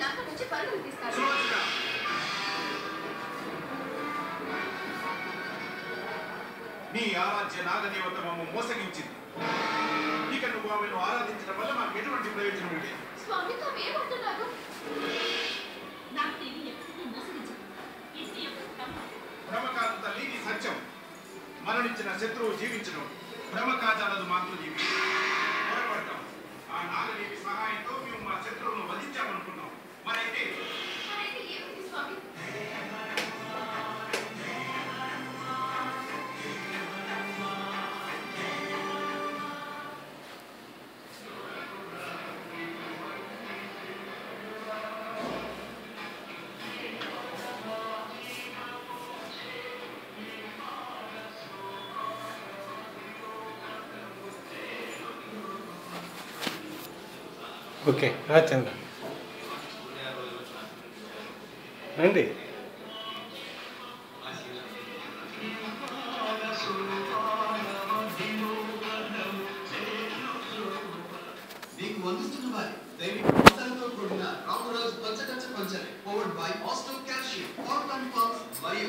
లంక నుంచి పరుగులు తీస్తాడు. నీ ఆరాధ్య నాగదేవత మమ్మ మోసగించింది. ఇక నువ్వు ఆమెను ఆరాధించడం వల్ల మాకు ఎటువంటి ప్రయోజనం లేదు. స్వామి తావేమంటున్నారు? భ్రమ కాదు తల్లి, నీ సత్యం. మరణించిన శత్రువు జీవించడం భ్రమ కాజాలదు మాతృదేవి. పొరపడతాం. ఆ నాగదేవి సహాయంతో మేము మా శత్రువును వధించామనుకున్నాం. మరైతే ఏమిటి స్వామి? ఓకే చంద్ర రండి. మీకు వందిస్తున్న వారి దైవిక మోసాలతో కూడిన రామరాజు పంచకచ్చ పంచలే పవర్డ్ బై ఆస్టో క్యాషియో ఆర్గానిక్ ఫార్మ్స్ మరియు